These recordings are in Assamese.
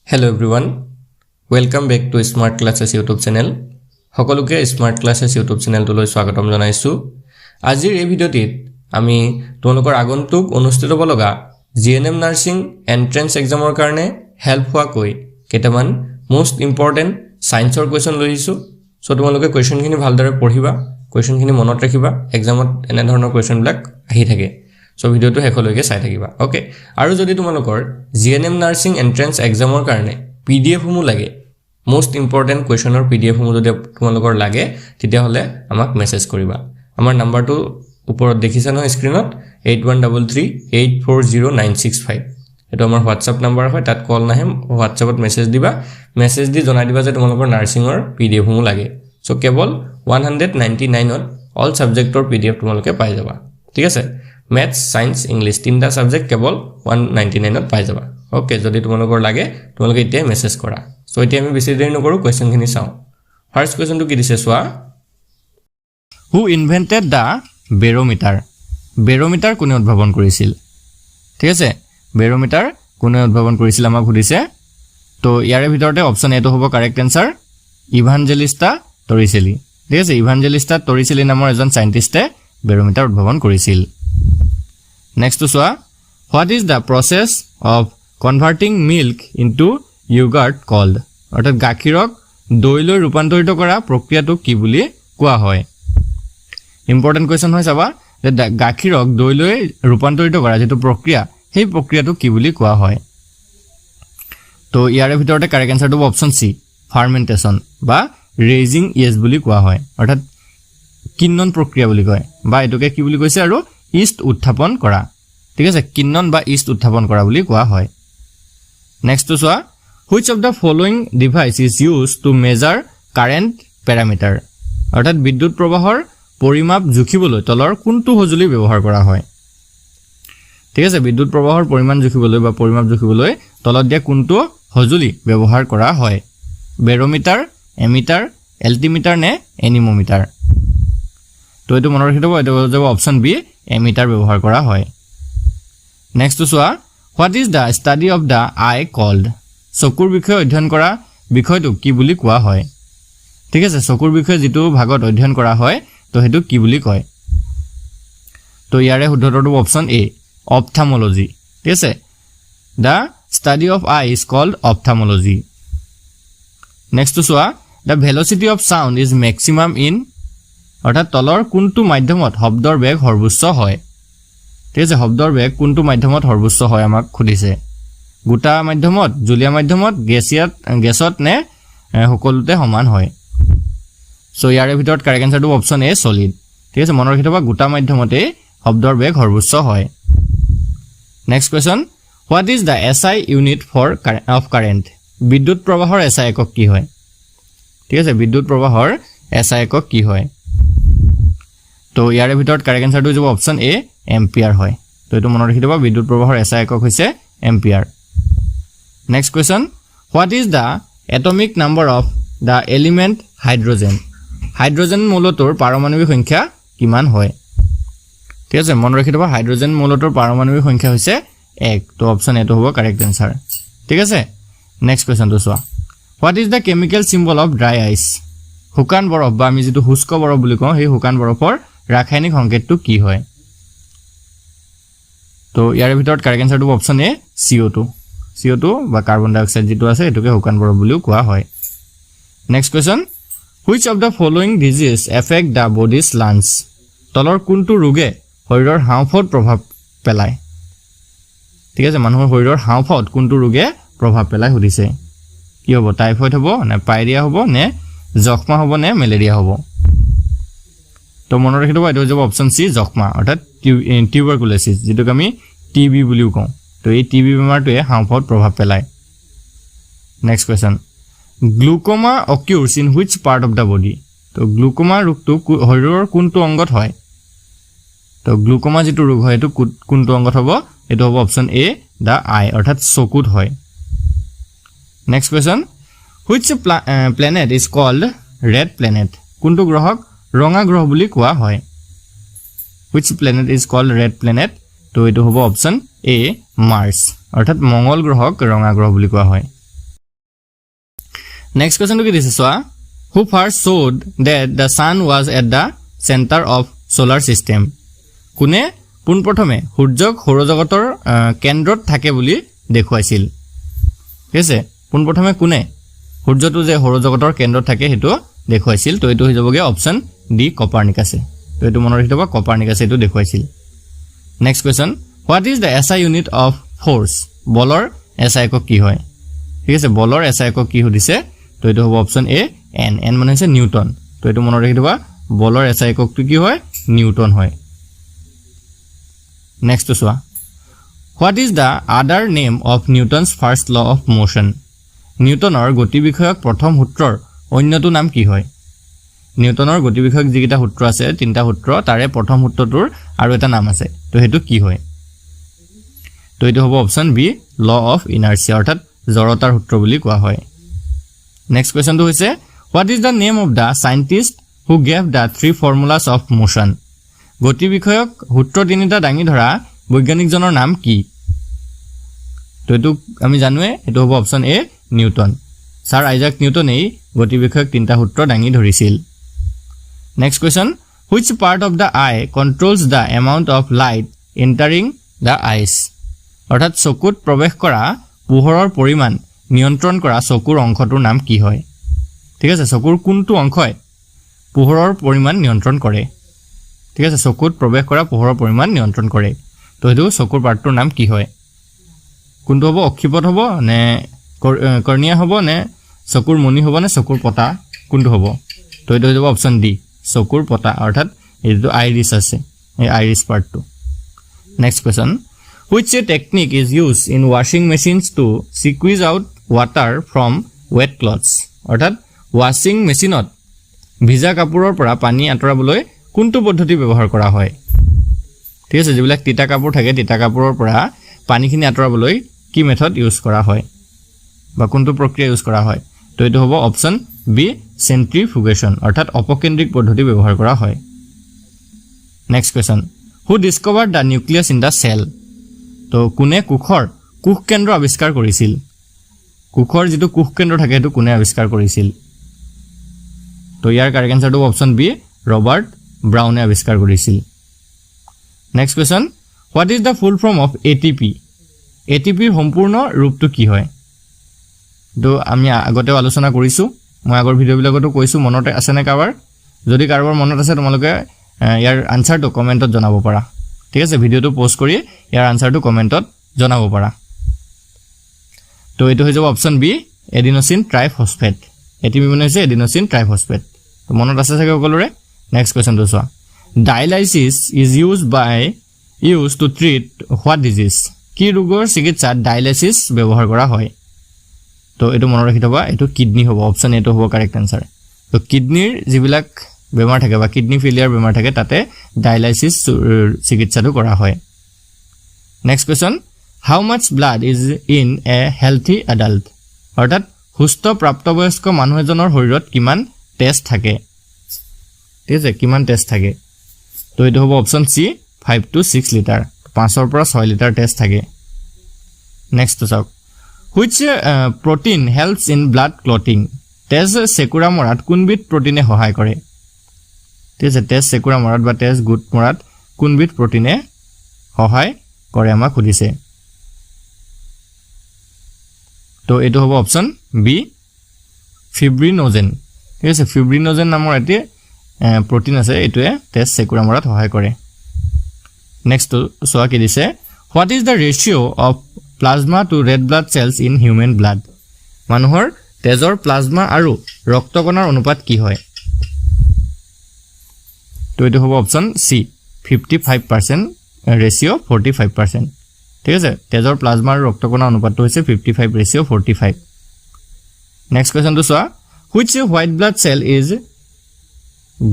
Hello everyone, welcome back to Smart Classes YouTube channel. সকলোকে Smart Classes YouTube channel লৈ স্বাগতম জনাইছো। আজিৰ এই ভিডিঅ'টিত আমি তোমালোকৰ আগন্তুক অনুষ্ঠিত হ'ব লগা GNM নাৰ্ছিং এন্ট্ৰেন্স এক্সামৰ কাৰণে হেল্প হোৱাকৈ কেইটামান মোষ্ট ইম্পৰ্টেন্ট সায়েন্সৰ কোৱেশ্চন লৈ আহিছো। সো তোমালোকে কোৱেশ্চনখিনি ভালদৰে পঢ়িবা, কোৱেশ্চনখিনি মনত ৰাখিবা, এক্সামত এনে ধৰণৰ কোৱেশ্চনবিলাক আহি থাকে। সো ভিডিওটো হেকলৈকে চাই থাকিবা ওকে। আৰু যদি তোমালোকৰ GNM নাৰ্ছিং এন্ট্ৰেন্স এক্সামৰ কাৰণে PDF সমূহ লাগে, মোষ্ট ইম্পৰ্টেন্ট কোৱেশ্চনৰ PDF সমূহ যদি তোমালোকৰ লাগে তেতিয়া হলে আমাক মেছেজ কৰিবা। আমাৰ নাম্বাৰটো ওপৰত দেখিছা ন স্ক্ৰিনত 8133840965। এটো আমাৰ WhatsApp নাম্বাৰ হয়, তাত কল নাহে, WhatsAppত মেছেজ দিবা, মেছেজ দি জনাই দিবা যে তোমালোকৰ নাৰ্ছিংৰ PDF সমূহ লাগে। সো কেৱল 199ত অল সাবজেক্টৰ PDF তোমালোকে পাই যাবা। ঠিক আছে, Maths, Science, English তিনটা সাবজেক্ট কেৱল 199ত পাই যাবা। ওকে, যদি তোমালোকৰ লাগে তোমালোকে এতিয়া মেছেজ কৰা। সো এতিয়া আমি বেছি দেৰি নকৰো, কোৱেশ্চনখিনি চাও। ফাৰ্স্ট কোৱেশ্চনটো কি দিছে চোৱা। Who invented the barometer? Barometer কোনে উদ্ভাৱন কৰিছিল? ঠিক আছে, barometer কোনে উদ্ভাৱন কৰিছিল আমাক সুধিছে। তো ইয়াৰে ভিতৰতে অপচন এটো হ'ব কাৰেক্ট আনসাৰ, ইভানজেলিস্টা টৰিচেলি। ঠিক আছে, ইভানজেলিস্টা টৰিচেলি নামৰ এজন সায়েন্টিস্টে barometer উদ্ভাৱন কৰিছিল। Next to soa, what is the process of converting milk into yogurt called? অর্থাৎ গাখীৰক দৈলৈ ৰূপান্তৰিত কৰা প্ৰক্ৰিয়াটো কি বুলি কোৱা হয়? ইম্পৰ্টেন্ট কোৱেশ্চন হয় চাবা যে গাখীৰক দৈলৈ ৰূপান্তৰিত কৰা যেটো প্ৰক্ৰিয়া, সেই প্ৰক্ৰিয়াটো কি বুলি কোৱা হয়? তো ইয়াৰে ভিতৰতে কাৰেক্ট আনসাৰটো অপচন সি, ফাৰ্মেন্টেশন বা ৰেজিং ইয়েষ্ট বুলি কোৱা হয়। অৰ্থাৎ কিন্নন প্ৰক্ৰিয়া বুলি কয়, বা এটোকে কি বুলি কৈছে আৰু ইষ্ট উত্থাপন কৰা। ঠিক আছে, কিন্নন বা ইষ্ট উত্থাপন কৰা বুলি কোৱা হয়। নেক্সট টু সোয়া, which of the following device is used to measure current parameter? অৰ্থাৎ বিদ্যুৎ প্ৰবাহৰ পৰিমাপ জুখিবলৈ তলৰ কোনটো সঁজুলি ব্যৱহাৰ কৰা হয়? ঠিক আছে, বিদ্যুৎ প্ৰবাহৰ পৰিমাণ জুখিবলৈ বা পৰিমাপ জুখিবলৈ তলত দিয়া কোনটো সঁজুলি ব্যৱহাৰ কৰা হয়? বেৰোমিটাৰ, এমিটাৰ, এল্টিমিটাৰ নে এনিমোমিটাৰ? তো এটো মনত ৰাখিব, এটো যাব অপচন বি, এমিটাৰ ব্যৱহাৰ কৰা হয়। নেক্সট টু সোয়া, what is the study of the eye called? চকুৰ বিষয়ে অধ্যয়ন কৰা বিষয়টো কি বুলি কোৱা হয়? ঠিক আছে, চকুৰ বিষয়ে যেটো ভাগত অধ্যয়ন কৰা হয় তো হেতু কি বুলি কয়? তো ইয়াৰে শুদ্ধটো অপচন এ, অপথামোলজি। ঠিক আছে, the study of eye is called ophthalmology. Next to soya, the velocity of sound is maximum in, অৰ্থাৎ তলৰ কোনটো মাধ্যমত শব্দৰ বেগ সৰ্বোচ্চ হয়? ঠিক আছে, শব্দৰ বেগ কোনটো মাধ্যমত সৰ্বোচ্চ হয় আমাক খুদিছে। গোটা মাধ্যমত, জুলীয়া মাধ্যমত, গেছত নে সকলোতে সমান হয়? সো ইয়াৰে ভিতৰত কাৰেক্ট আনসাৰটো অপচন এ, সলিড। ঠিক আছে, মনত ৰাখিবা গোটা মাধ্যমতে শব্দৰ বেগ সৰ্বোচ্চ হয়। Next question, what is the SI unit for of current? বিদ্যুৎ প্ৰবাহৰ SI একক কি হয়? ঠিক আছে, বিদ্যুৎ প্ৰবাহৰ SI একক কি হয়? তো ইয়াৰে ভিতৰত কাৰেক্ট আনসাৰটো যাব অপচন এ, এম্পিয়াৰ হয়। তো এটো মনত ৰাখি দিবা, বিদ্যুৎ প্ৰবাহৰ SI একক হৈছে ampere. Next question, what is the atomic number of the element hydrogen? Hydrogen মৌলটোৰ পাৰমাণৱিক সংখ্যা কিমান হয়? ঠিক আছে, মনত ৰাখি দিবা, হাইড্ৰোজেন মৌলটোৰ পাৰমাণৱিক সংখ্যা হৈছে 1। তো অপচন এটো হ'ব কাৰেক্ট আনসাৰ। ঠিক আছে, নেক্সট কোৱেশ্চনটো চোৱা, what is the chemical symbol of dry ice? শুকান বৰফ বা আমি যেটো শুষ্ক বৰফ বুলি কওঁ, সেই শুকান বৰফৰ ৰাসায়নিক সংকেতটো কি হয়? তো ইয়াৰে ভিতৰত কাৰেক্ট আনসাৰটো অপচন এ, CO2। CO2 বা কাৰ্বন ডাই অক্সাইড যেটো আছে এটোকে শুকান বৰফ বুলিও কোৱা হয়। Next question, which of the following disease affect the body's lungs? তলৰ কোনটো ৰোগে শৰীৰৰ হাঁওফাঁওত প্ৰভাৱ পেলায়? ঠিক আছে, মানুহৰ শৰীৰৰ হাঁওফাঁওত কোনটো ৰোগে প্ৰভাৱ পেলায় সুধিছে। কি হ'ব? টাইফয়েড হ'ব নে পাইৰিয়া হ'ব নে যক্ষ্মা হ'ব নে মেলেৰিয়া হ'ব? তো মনত ৰাখি দিবা, এটো যাব অপচন সি, যক্ষ্মা, অৰ্থাৎ টিউবাৰকুলোসিছ, যেটোক আমি টিবি বুলিও কওঁ। তো এই টিবি বেমাৰটোৱে হাঁওফাঁওত প্ৰভাৱ পেলায়। Next question, glaucoma occurs in which part of the body? তো গ্লুকোমা ৰোগটো শৰীৰৰ কোনটো অংগত হয়? তো গ্লুকোমা যেটো ৰোগ হয় এটো কোনটো অংগত হ'ব? এটো হ'ব অপচন এ, দা আই, অৰ্থাৎ চকুত হয়। Next question, which planet is called red planet? কোনটো গ্ৰহক ৰঙা গ্ৰহ বুলি কোৱা হয়? Which planet is called red planet? তো এটো হ'ব অপচন এ, মাৰ্স, অৰ্থাৎ মঙ্গল গ্ৰহক ৰঙা গ্ৰহ বুলি কোৱা হয়। নেক্সট কোৱেশ্চনটো কি দিছে চোৱা হু first showed that the sun was at the center of solar system কোনে পোনপ্ৰথমে সূৰ্যক সৌৰজগতৰ কেন্দ্ৰত থাকে বুলি দেখুৱাইছিল ঠিক আছে পোনপ্ৰথমে কোনে সূৰ্যটো যে সৌৰজগতৰ কেন্দ্ৰত থাকে হেতু দেখুৱাইছিল তো এটো হৈ যাবগে অপচন ডি কপাৰ্নিকাছে তো এটো মনত ৰাখিব কপাৰ্নিকাছে এটো দেখুৱাইছিল next question what is the SI unit of force বলৰ এসআই একক কি হয় ঠিক আছে বলৰ এসআই একক কি হদিছে তো এটো হ'ব অপচন এ এন এন মানে হৈছে নিউটন তো এটো মনত ৰাখিব বলৰ এসআই এককটো কি হয় নিউটন হয় নেক্সট তো চোৱা হোৱাট ইজ দ্য আদাৰ name of Newton's first law of motion নিউটনৰ গতি বিষয়ক প্ৰথম সূত্ৰৰ অন্যটো নাম কি হয় নিউটনৰ গতি বিষয়ক যিকিটা সূত্ৰ আছে তিনটা সূত্ৰ তাৰে প্ৰথম সূত্ৰটোৰ আৰু এটা নাম আছে তো হেতু কি হয় তো এটো হ'ব option B law of inertia অৰ্থাৎ জড়তাৰ সূত্ৰ বুলি কোৱা হয় নেক্সট কোৱেশ্চনটো হৈছে what is the name of the scientist who gave the three formulas of motion গতি বিষয়ক সূত্ৰ তিনিটা দাঙি ধৰা বৈজ্ঞানিকজনৰ নাম কি তো এটো আমি জানোৱে এটো হ'ব অপচন এ নিউটন স্যাৰ আইজাক নিউটনেই গতি বিষয়ক তিনটা সূত্ৰ দাঙি ধৰিছিল next question which part of the eye controls the amount of light entering the eyes অৰ্থাৎ চকুত প্ৰৱেশ কৰা পোহৰৰ পৰিমাণ নিয়ন্ত্ৰণ কৰা চকুৰ অংশটোৰ নাম কি হয় ঠিক আছে চকুৰ কোনটো অংশই পোহৰৰ পৰিমাণ নিয়ন্ত্ৰণ কৰে ঠিক আছে চকুত প্ৰৱেশ কৰা পোহৰৰ পৰিমাণ নিয়ন্ত্ৰণ কৰে তো এটো চকুৰ পাৰ্টটোৰ নাম কি হয় কোনটো হ'ব অক্ষিপট হ'ব নে কৰ্ণিয়া হ'ব নে চকুৰ মণি হ'ব নে চকুৰ পতা কোনটো হ'ব তো এটো হৈ যাব অপচন ডি চকুৰ পতা অৰ্থাৎ এটো আইৰিস আছে এই আইৰিস পাৰ্টটো next question which technique is used in washing machines to squeeze out water from wet clothes অৰ্থাৎ washing machine ত ভিজা কাপোৰৰ পৰা পানী আঁতৰাবলৈ কোনটো পদ্ধতি ব্যৱহাৰ কৰা হয় ঠিক আছে যিবিলাক তিতা কাপোৰ থাকে তিতা কাপোৰৰ পৰা পানীখিনি আঁতৰাবলৈ কি মেথড ইউজ কৰা হয় বা কোনটো প্ৰক্ৰিয়া ইউজ কৰা হয় তো এটো হ'ব অপচন বি সেন্ট্ৰিফুগেশন অৰ্থাৎ অপকেন্দ্ৰিক পদ্ধতি ব্যৱহাৰ কৰা হয় next question who discovered the nucleus in the cell তো কোনে কোষৰ কোষ কেন্দ্ৰ আৱিষ্কাৰ কৰিছিল কোষৰ যেটো কোষ কেন্দ্ৰ থাকে হেতু কোনে আৱিষ্কাৰ কৰিছিল তো ইয়াৰ কাৰেক্ট আনসাৰটো অপচন বি ৰবাৰ্ট ব্ৰাউনে আৱিষ্কাৰ কৰিছিল next question what is the full form of ATP এটিপিৰ সম্পূৰ্ণ ৰূপটো কি হয় তো আমি আগতে আলোচনা কৰিছো মই আগৰ ভিডিঅ'বিলাকতো কৈছো মনতে আছে নে কাবাৰ যদি কাৰোবাৰ মনত আছে তোমালোকে ইয়াৰ আনসাৰটো কমেন্টত জনাব পাৰা ঠিক আছে ভিডিঅ'টো পোষ্ট কৰি ইয়াৰ আনসাৰটো কমেন্টত জনাব পাৰা তো এটো হৈ যাব অপচন বি এডিনোসিন ট্ৰাইফসফেট এটিপি মানে হৈছে এডিনোসিন ট্ৰাইফসফেট তো মনত আছে চাগে সকলোৰে নেক্সট কোৱেশ্চনটো চোৱা dialysis is used to treat what disease কি ৰোগৰ চিকিৎসাত ডায়ালাইসিস ব্যৱহাৰ কৰা হয় তো এটো মনত ৰাখি থবা এটো কিডনি হ'ব অপচন এটো হ'ব কাৰেক্ট আনসাৰ তো কিডনিৰ যিবিলাক বেমাৰ থাকে বা কিডনি ফেলিয়াৰ বেমাৰ থাকে তাতে ডায়ালাইসিস চিকিৎসাটো কৰা হয় next question how mass blood is in a healthy adult অৰ্থাৎ সুস্থ প্ৰাপ্তবয়স্ক মানুহ এজনৰ শৰীৰত কিমান তেজ থাকে ঠিক আছে কিমান তেজ থাকে তো এটো হ'ব অপচন সি 5 to 6 লিটাৰ 5 ৰ পৰা 6 লিটাৰ তেজ থাকে নেক্সট তো চাওক which protein helps in blood clotting তেজ সেকুৰা মৰাত কোনবিধ প্ৰটিনে সহায় কৰে ঠিক আছে তেজ সেকুৰা মৰাত বা তেজ গুট মৰাত কোনবিধ প্ৰটিনে সহায় কৰে আমাক খুদিছে তো এটো হ'ব অপচন বি ফিব্ৰিনোজেন ঠিক আছে ফিব্ৰিনোজেন নামৰ এটি প্ৰটিন আছে এটোৱে তেজ সেকুৰা মৰাত সহায় কৰে নেক্সট সোয়া কি দিছে what is the ratio of plasma to red blood cells in human blood মানুহৰ তেজৰ প্লাজমা আৰু ৰক্তকণাৰ অনুপাত কি হয় তো এটো হ'ব অপচন সি 55% ৰেশিও 45% ঠিক আছে তেজৰ প্লাজমা আৰু ৰক্তকণাৰ অনুপাতটো হৈছে 55 ৰেশিও 45 next কোৱেশ্চনটো সোৱা which white blood cell is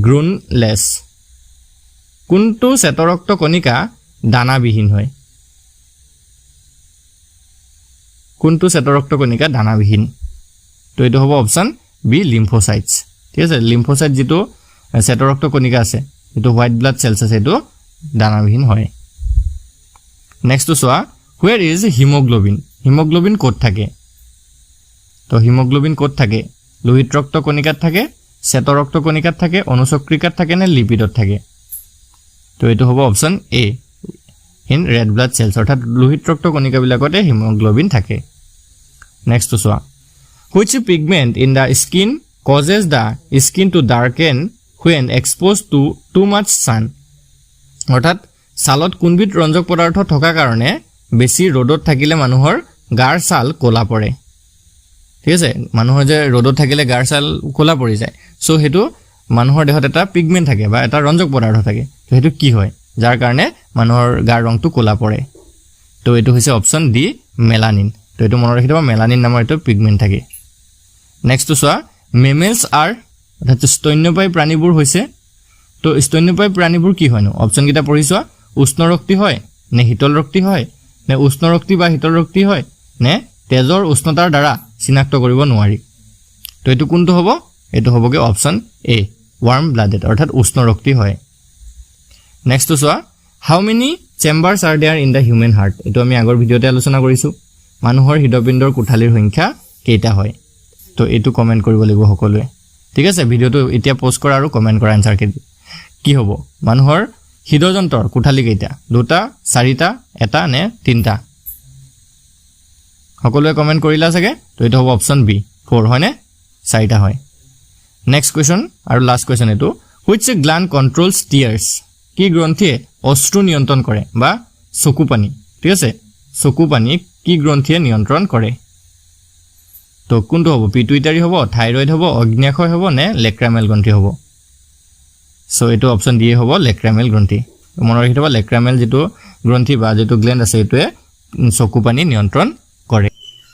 groundless কোনটো শ্বেতৰক্ত কণিকা দানাবিহীন হয় কোনটো শ্বেতৰক্ত কণিকা দানাবিহীন তো এটো হ'ব অপচন বি লিম্ফোসাইটস ঠিক আছে লিম্ফোসাইট যেটো শ্বেতৰক্ত কণিকা আছে এটো হোৱাইট ব্লাড সেলস আছে এটো দানাবিহীন হয় নেক্সট তো সোয়া where is hemoglobin হিমোগ্লোবিন ক'ত থাকে তো হিমোগ্লোবিন ক'ত থাকে লোহিত ৰক্ত কণিকাত থাকে শ্বেত ৰক্ত কণিকাত থাকে অনুচক্ৰিকাত থাকে নে লিপিডত থাকে তো এটো হ'ব option A in red blood sales অৰ্থাৎ লোহিত ৰক্ত কণিকাবিলাকতে হিমোগ্লোবিন থাকে নেক্সট চোৱা which pigment in the skin causes the skin to darken when exposed to too much sun অৰ্থাৎ ছালত কোনবিধ ৰঞ্জক পদাৰ্থ থকা কাৰণে বেছি ৰ'দত থাকিলে মানুহৰ গাৰ ছাল কোলা পৰে ঠিক আছে মানুহৰ যে ৰ'দত থাকিলে গাৰ ছাল কোলা পৰি যায় সো হেতু মানুহৰ দেহত এটা পিগমেন্ট থাকে বা এটা ৰঞ্জক পদাৰ্থ থাকে তো হেতু কি হয় যাৰ কাৰণে মানুহৰ গাৰ ৰংটো কোলা পৰে তো এটো হৈছে অপচন ডি মেলানিন তো এটো মনত ৰাখিবা মেলানিন নামৰ এটা পিগমেন্ট থাকে নেক্সট চোৱা মেমেলস আৰ অৰ্থাৎ স্তন্যপায়ী প্ৰাণীবোৰ হৈছে তো স্তন্যপায়ী প্ৰাণীবোৰ কি হয়নো অপচন কিটা পঢ়ি চোৱা উষ্ণ ৰক্তি হয় নে শীতল ৰক্তি হয় নে উষ্ণ ৰক্তি বা শীতল ৰক্তি হয় নে তেজৰ উষ্ণতাৰ দ্বাৰা চিনাক্ত কৰিব নোৱাৰি তো এটো কোনটো হ'ব এটো হ'বগে অপচন এ ওয়ার্ম ব্লাডেড অৰ্থাৎ উষ্ণ ৰক্তি হয় নেক্সট চোৱা how many chambers are there in the human heart এটো আমি আগৰ ভিডিওতে আলোচনা কৰিছো মানুহৰ হৃদপিণ্ডৰ কোঠালীৰ সংখ্যা কেইটা হয় তো এটো কমেন্ট কৰিব লাগিব সকলোৱে ঠিক আছে ভিডিওটো এতিয়া পোষ্ট কৰা আৰু কমেন্ট কৰা আনসাৰ কি হ'ব মানুহৰ হৃদযন্ত্ৰৰ কোঠালী কেইটা দুটা চাৰিটা এটা নে তিনটা সকলোৱে কমেন্ট কৰিলা চাগে তো এটো হ'ব অপচন বি 4 হয় নে চাৰিটা হয় নেক্সট কোৱেশ্চন আৰু লাষ্ট কোৱেশ্চন এটো which gland controls tears কি গ্ৰন্থিয়ে অশ্ৰু নিয়ন্ত্ৰণ কৰে বা চকু পানী ঠিক আছে চকু পানী কি গ্ৰন্থিয়ে নিয়ন্ত্ৰণ কৰে তো কোনটো হ'ব পিটুইটাৰি হ'ব থাইৰয়েড হ'ব অগ্ন্যাশয় হ'ব নে লেক্ৰামেল গ্ৰন্থি হ'ব সো এটো অপচন ডি হ'ব লেক্ৰামেল গ্ৰন্থি মনত ৰাখিবা লেক্ৰামেল যেটো গ্ৰন্থি বা যেটো গ্ল্যান্ড আছে এটোৱে চকু পানী নিয়ন্ত্ৰণ